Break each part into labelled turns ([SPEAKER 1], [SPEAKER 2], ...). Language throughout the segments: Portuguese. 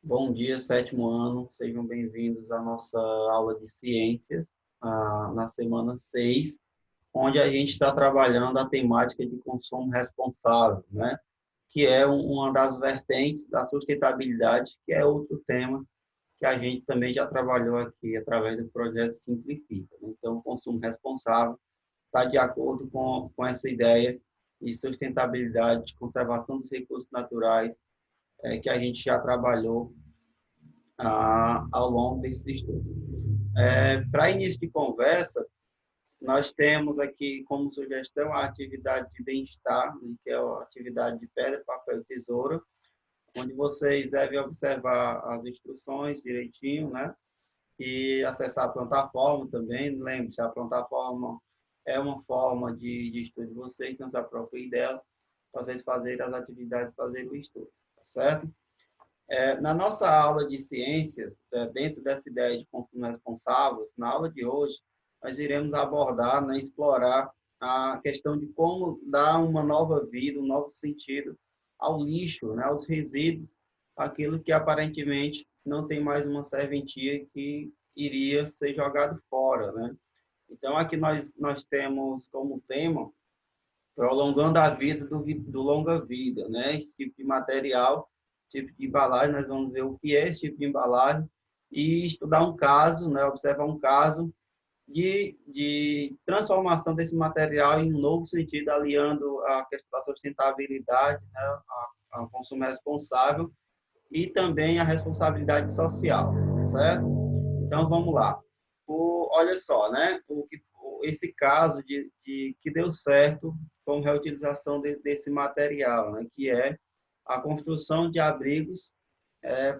[SPEAKER 1] Bom dia, sétimo ano. Sejam bem-vindos à nossa aula de ciências, na semana 6, onde a gente está trabalhando a temática de consumo responsável, né? Que é uma das vertentes da sustentabilidade, que é outro tema que a gente também já trabalhou aqui através do projeto Simplifica. Então, o consumo responsável está de acordo com essa ideia de sustentabilidade, de conservação dos recursos naturais, que a gente já trabalhou ao longo desses estudos. Para início de conversa, nós temos aqui como sugestão a atividade de bem-estar, que é a atividade de pedra, papel e tesoura, onde vocês devem observar as instruções direitinho, né? E acessar a plataforma também. Lembre-se, a plataforma é uma forma de estudo de vocês, então se aproprie dela, para vocês fazerem as atividades, fazerem o estudo, tá certo? Na nossa aula de ciências, dentro dessa ideia de consumo responsável, na aula de hoje, nós iremos abordar, né, explorar a questão de como dar uma nova vida, um novo sentido ao lixo, né, aos resíduos, aquilo que aparentemente não tem mais uma serventia que iria ser jogado fora, né? Então, aqui nós temos como tema prolongando a vida do longa-vida, né? Esse tipo de material, tipo de embalagem, nós vamos ver o que é esse tipo de embalagem e estudar um caso, né? Observar um caso de transformação desse material em um novo sentido, aliando a questão da sustentabilidade, né? A consumo responsável e também a responsabilidade social, certo? Então, vamos lá. Olha só, né? Esse caso que deu certo com reutilização desse material, né? Que é a construção de abrigos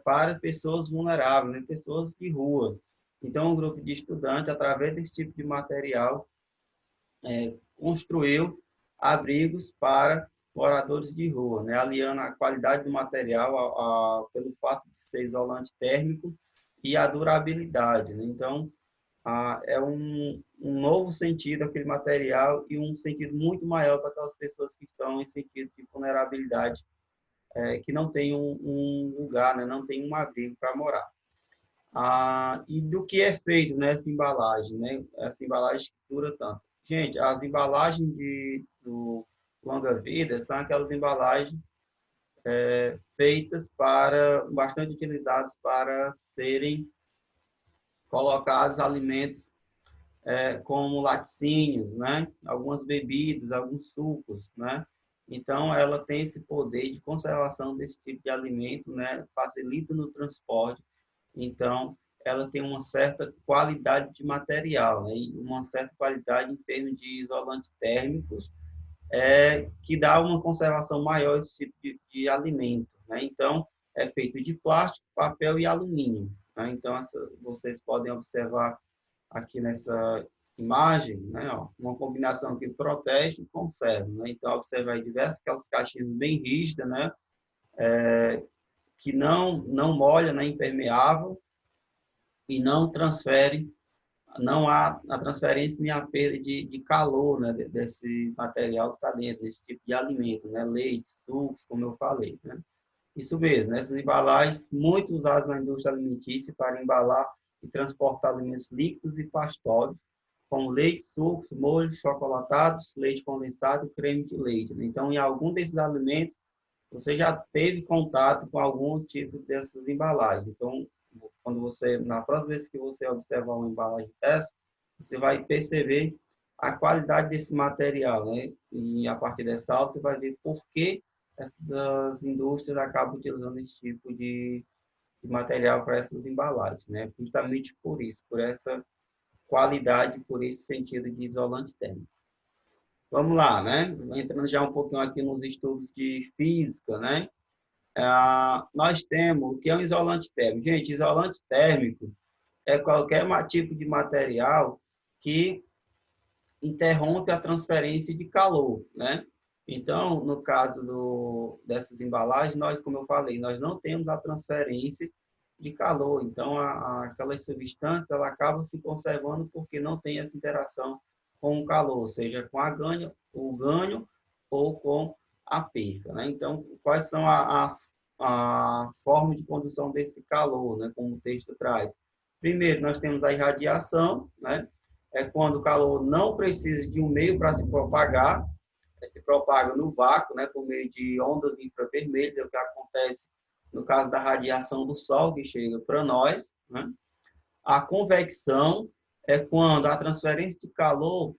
[SPEAKER 1] para pessoas vulneráveis, né? Pessoas de rua. Então, um grupo de estudantes, através desse tipo de material, construiu abrigos para moradores de rua, né? Aliando a qualidade do material pelo fato de ser isolante térmico e a durabilidade, né? Então, é um novo sentido aquele material e um sentido muito maior para aquelas pessoas que estão em sentido de vulnerabilidade, que não tem um lugar, né? Não tem um abrigo para morar. E do que é feito nessa embalagem, né? Essa embalagem que dura tanto. Gente, as embalagens do longa-vida são aquelas embalagens feitas bastante utilizadas para serem colocados alimentos como laticínios, né? Algumas bebidas, alguns sucos, né? Então, ela tem esse poder de conservação desse tipo de alimento, né? Facilita no transporte. Então, ela tem uma certa qualidade de material, né? E uma certa qualidade em termos de isolantes térmicos, que dá uma conservação maior a esse tipo de alimento, né? Então, é feito de plástico, papel e alumínio, né? Então, vocês podem observar aqui nessa imagem, né, ó, uma combinação que protege e conserva, né? Então, observa aí diversas aquelas caixinhas bem rígidas, né, que não molha, né, impermeável e não transfere, não há a transferência nem a perda de calor, né, desse material que está dentro, desse tipo de alimento, né, leite, sucos, como eu falei, né? Isso mesmo, né? Essas embalagens muito usadas na indústria alimentícia para embalar e transportar alimentos líquidos e pastosos, como leite, sucos, molhos, chocolatados, leite condensado e creme de leite, né? Então, em algum desses alimentos, você já teve contato com algum tipo dessas embalagens. Então, na próxima vez que você observar uma embalagem dessa, você vai perceber a qualidade desse material, né? E a partir dessa aula, você vai ver por que essas indústrias acabam utilizando esse tipo de material para essas embalagens, né? Justamente por isso, por essa qualidade, por esse sentido de isolante térmico. Vamos lá, né? Entrando já um pouquinho aqui nos estudos de física, né? Nós temos o que é um isolante térmico. Gente, isolante térmico é qualquer tipo de material que interrompe a transferência de calor, né? Então, no caso dessas embalagens, nós, como eu falei, nós não temos a transferência de calor. Então, aquelas substâncias ela acabam se conservando porque não tem essa interação com o calor, seja com o ganho ou com a perca, né? Então, quais são as as formas de condução desse calor, né, como o texto traz. Primeiro, nós temos a irradiação, né, é quando o calor não precisa de um meio para se propagar, se propaga no vácuo, né, por meio de ondas infravermelhas, é o que acontece no caso da radiação do Sol, que chega para nós, né. A convecção é quando a transferência de calor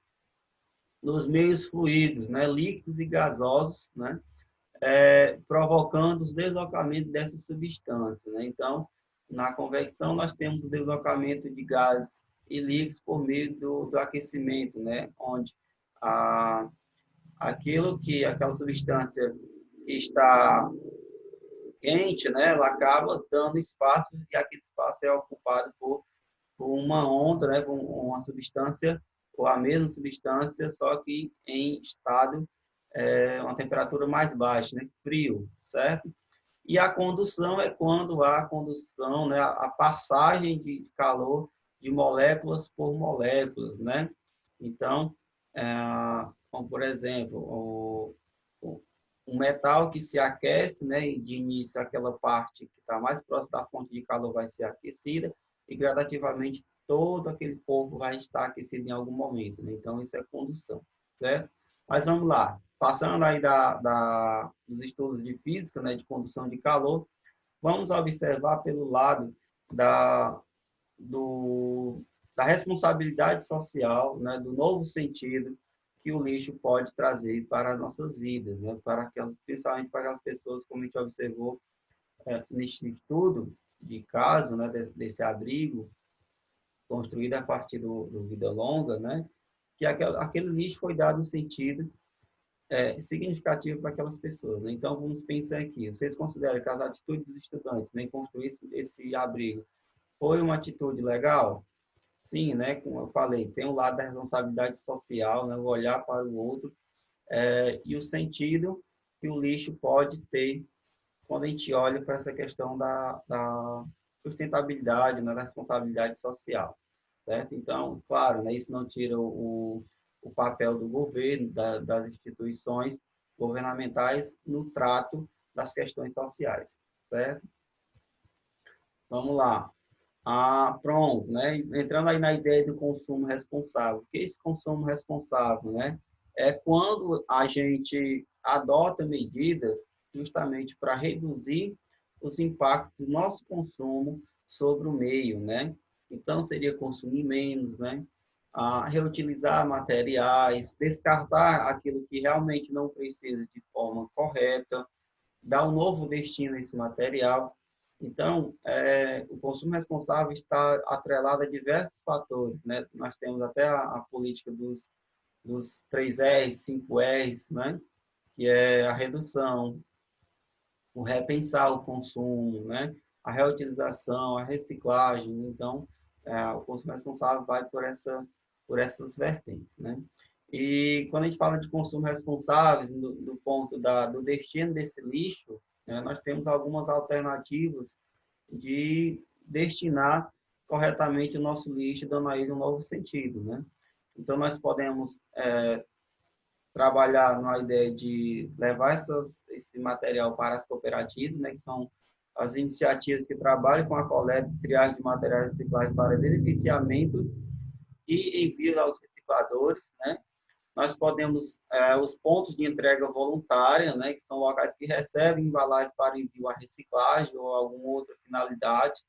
[SPEAKER 1] nos meios fluidos, né, líquidos e gasosos, né, provocando os deslocamentos dessas substâncias, né? Então, na convecção, nós temos o deslocamento de gases e líquidos por meio do aquecimento, né? Onde aquela substância que está quente, né? Ela acaba dando espaço e aquele espaço é ocupado por uma onda, né? Com uma substância ou a mesma substância, só que em estado uma temperatura mais baixa, né? Frio, certo? E a condução é quando há a condução, né? A passagem de calor de moléculas por moléculas, né? Então, como por exemplo, um metal que se aquece, né? E de início aquela parte que está mais próxima da fonte de calor vai ser aquecida e gradativamente todo aquele corpo vai estar aquecido em algum momento, né? Então, isso é condução, certo? Mas vamos lá. Passando aí dos estudos de física, né, de condução de calor, vamos observar pelo lado da, da responsabilidade social, né, do novo sentido que o lixo pode trazer para as nossas vidas, né, principalmente para aquelas pessoas, como a gente observou neste estudo de caso, né, desse abrigo construído a partir do Vida Longa, né, que aquele lixo foi dado no sentido significativo para aquelas pessoas, né? Então, vamos pensar aqui. Vocês consideram que as atitudes dos estudantes, né, em construir esse abrigo foi uma atitude legal? Sim, né? Como eu falei, tem o lado da responsabilidade social, né, o olhar para o outro e o sentido que o lixo pode ter quando a gente olha para essa questão da sustentabilidade, né, da responsabilidade social, certo? Então, claro, né, isso não tira o papel do governo, das instituições governamentais no trato das questões sociais, certo? Vamos lá. Pronto, né? Entrando aí na ideia do consumo responsável. O que é esse consumo responsável, né? É quando a gente adota medidas justamente para reduzir os impactos do nosso consumo sobre o meio, né? Então, seria consumir menos, né? Reutilizar materiais, descartar aquilo que realmente não precisa de forma correta, dar um novo destino a esse material. Então, o consumo responsável está atrelado a diversos fatores, né? Nós temos até a política dos 3 R's, 5 R's, né? Que é a redução, o repensar o consumo, né? A reutilização, a reciclagem. Então, o consumo responsável vai por essas vertentes, né? E quando a gente fala de consumo responsável, do ponto do destino desse lixo, né, nós temos algumas alternativas de destinar corretamente o nosso lixo, dando a ele um novo sentido, né? Então, nós podemos trabalhar na ideia de levar esse material para as cooperativas, né, que são as iniciativas que trabalham com a coleta e triagem de materiais reciclados para beneficiamento e envio aos recicladores, né? Nós podemos, os pontos de entrega voluntária, né, que são locais que recebem embalagens para envio à reciclagem ou alguma outra finalidade.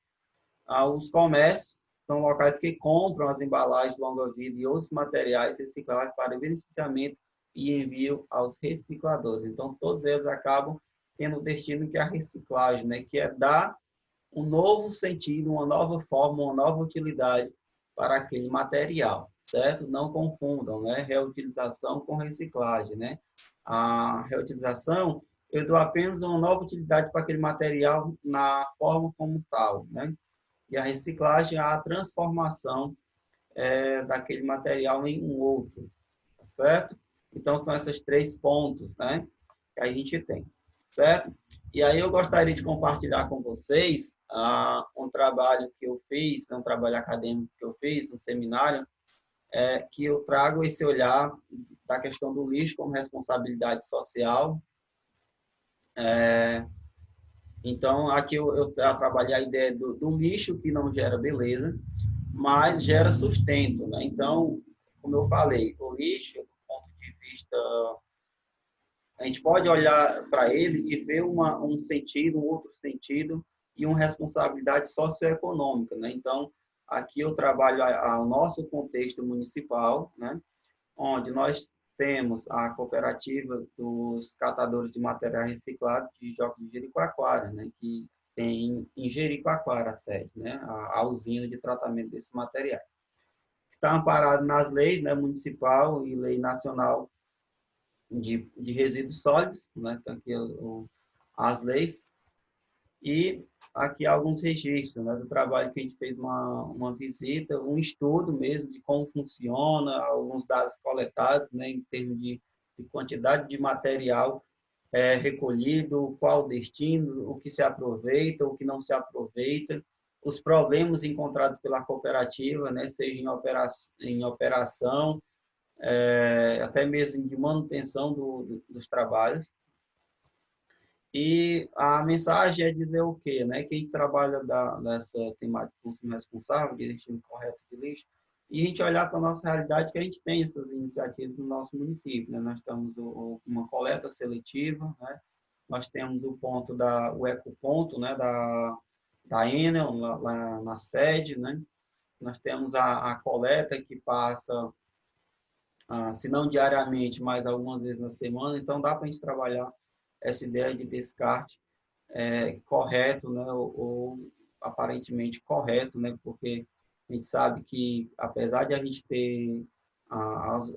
[SPEAKER 1] Os comércios são locais que compram as embalagens longa-vida e outros materiais reciclados para beneficiamento e envio aos recicladores. Então, todos eles acabam tendo o destino que é a reciclagem, né, que é dar um novo sentido, uma nova forma, uma nova utilidade para aquele material, certo? Não confundam, né? Reutilização com reciclagem, né? A reutilização, eu dou apenas uma nova utilidade para aquele material na forma como tal, né? E a reciclagem é a transformação daquele material em um outro, certo? Então, são esses 3 pontos, né? Que a gente tem, certo? E aí eu gostaria de compartilhar com vocês um trabalho que eu fiz, um trabalho acadêmico que eu fiz, um seminário, que eu trago esse olhar da questão do lixo como responsabilidade social, Então, aqui eu trabalhei a ideia do lixo que não gera beleza, mas gera sustento, né? Então, como eu falei, o lixo, do ponto de vista, a gente pode olhar para ele e ver um sentido, um outro sentido e uma responsabilidade socioeconômica, né? Então, aqui eu trabalho o nosso contexto municipal, né? Onde nós temos a cooperativa dos catadores de material reciclado de Joca de Jericoacoara, né? Que tem em Jericoacoara a sede, né? A usina de tratamento desses materiais. Está amparado nas leis, né, municipal e lei nacional de resíduos sólidos, né? Então, aqui as leis. E aqui alguns registros, né, do trabalho que a gente fez uma visita, um estudo mesmo de como funciona, alguns dados coletados, né, em termos de quantidade de material recolhido, qual o destino, o que se aproveita, o que não se aproveita, os problemas encontrados pela cooperativa, né, seja em operação, até mesmo de manutenção dos trabalhos. E a mensagem é dizer o quê? Né? Quem trabalha nessa temática de consumo responsável, de destino correto de lixo, e a gente olhar para a nossa realidade, que a gente tem essas iniciativas no nosso município. Né? Nós temos uma coleta seletiva, né? Nós temos o ecoponto, né? da Enel, lá na sede. Né? Nós temos a coleta que passa, se não diariamente, mas algumas vezes na semana. Então, dá para a gente trabalhar essa ideia de descarte correto, né, ou aparentemente correto, né, porque a gente sabe que, apesar de a gente ter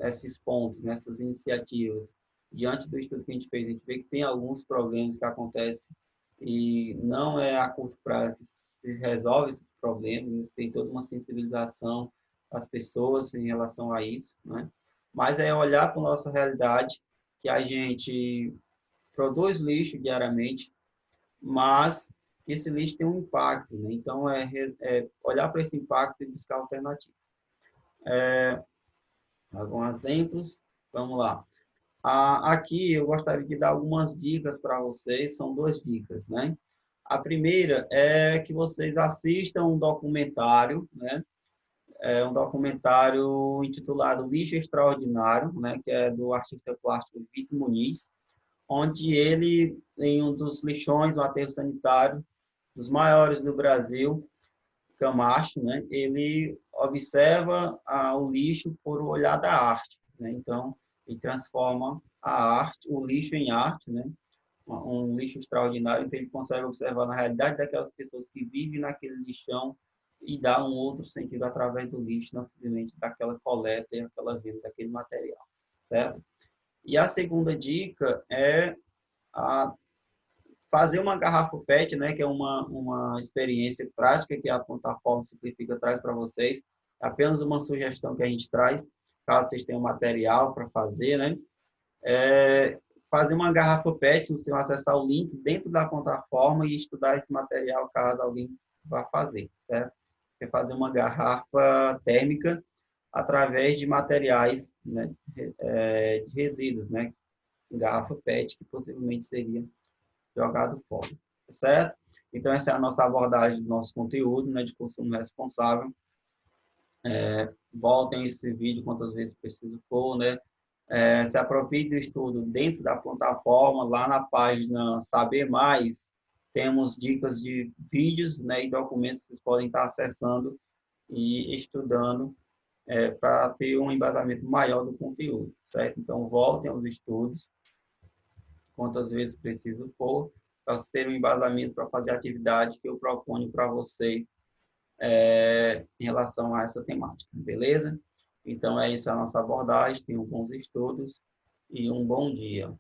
[SPEAKER 1] esses pontos, né, essas iniciativas, diante do estudo que a gente fez, a gente vê que tem alguns problemas que acontecem e não é a curto prazo que se resolve esse problema, né, tem toda uma sensibilização das pessoas em relação a isso, né, mas é olhar para a nossa realidade, que a gente produz lixo diariamente, mas esse lixo tem um impacto, né? Então, olhar para esse impacto e buscar alternativas. Alguns exemplos, vamos lá. Aqui eu gostaria de dar algumas dicas para vocês, são duas dicas, né? A primeira é que vocês assistam um documentário, né? É um documentário intitulado Lixo Extraordinário, né? Que é do artista plástico Vitor Muniz, onde ele, em um dos lixões, o aterro sanitário dos maiores do Brasil, Camacho, né, ele observa o lixo por o olhar da arte. Né? Então, ele transforma a arte, o lixo em arte, né? Um lixo extraordinário, então ele consegue observar na realidade daquelas pessoas que vivem naquele lixão e dar um outro sentido através do lixo, não simplesmente daquela coleta e aquela venda daquele material, certo? E a segunda dica é a fazer uma garrafa PET, né, que é uma experiência prática que a plataforma Simplifica traz para vocês. É apenas uma sugestão que a gente traz, caso vocês tenham material para fazer, né? Fazer uma garrafa PET, você vai acessar o link dentro da plataforma e estudar esse material, caso alguém vá fazer, certo? É fazer uma garrafa térmica através de materiais, né, de resíduos, né? Garrafa PET, que possivelmente seria jogado fora, certo? Então, essa é a nossa abordagem do nosso conteúdo, né, de consumo responsável. Voltem esse vídeo quantas vezes preciso for, né? Se aproprie do estudo dentro da plataforma, lá na página Saber Mais, temos dicas de vídeos, né, e documentos que vocês podem estar acessando e estudando para ter um embasamento maior do conteúdo, certo? Então, voltem aos estudos, quantas vezes preciso for, para ter um embasamento para fazer a atividade que eu proponho para vocês em relação a essa temática, beleza? Então, é isso a nossa abordagem, tenham bons estudos e um bom dia.